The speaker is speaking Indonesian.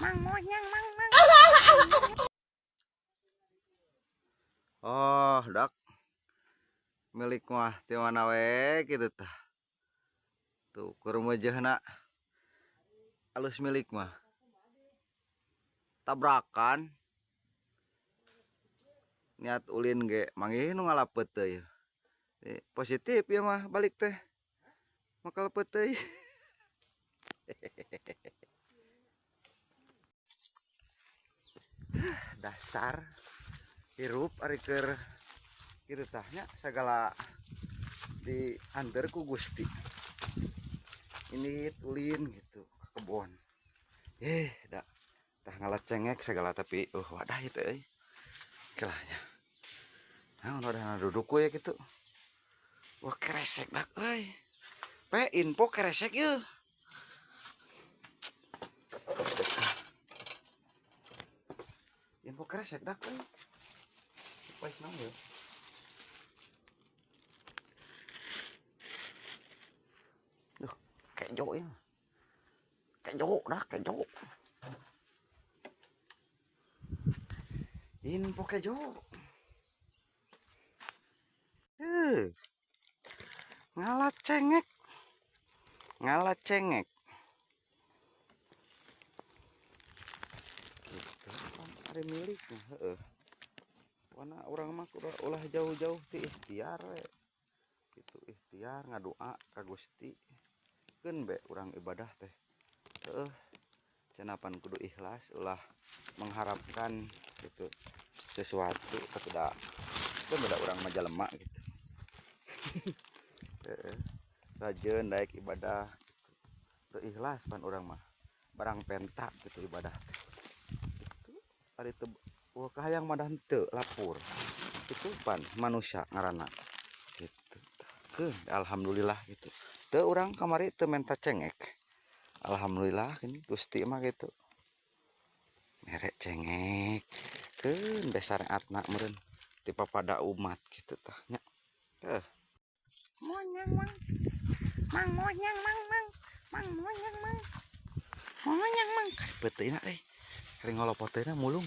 Mang monyang mang mang. Oh, dak milik mah ti mana we kitu tah. Tuh kurumajehna alus milik mah. Tabrakan niat ulin ge manggih nu ngalapeut teh. Positif ya mah balik teh. Makal teh. Dasar hirup ari keur kitu tah nya sagala diantar ku Gusti. Ini ulin gitu ke kebon. Dah tah ngalat cengek segala tapi wadah itu kelahnya. Nah, udah duduk ya gitu. Wah keresek dak euy. Info keresek ye. Info keresek dak euy. Pais naon ye. Duh, kejo ya. Kejo dah, kejo. Info kejo. Ngalat cengek. Ngalat cengek. Gitu, ada miliknya, heeh. Karena orang mah ulah jauh-jauh ti ikhtiar we. Gitu ikhtiar ngadoa ka Gusti. Keun be urang ibadah teh. Heeh. Cenapan kudu ikhlas ulah mengharapkan gitu sesuatu tidak itu beda orang mah jelema gitu. Heeh. Rajin daek ibadah teu ikhlas pan urang mah. Barang penta gitu ibadah teh. Itu ari teu kahayang mah teu lapur. Itu pan manusia ngaranna. Gitu. Keun alhamdulillah gitu. Teu urang kamari teu menta cengek. Alhamdulillah ini Gusti mah gitu. Merek cengek. Keun besar atna meureun ti papada umat gitu tah nya. Monyang mang. Mang monyang mang mang. Mang monyang mang. Monyang mang. Beuteuna euy. Kering ngolopoteuna mulung.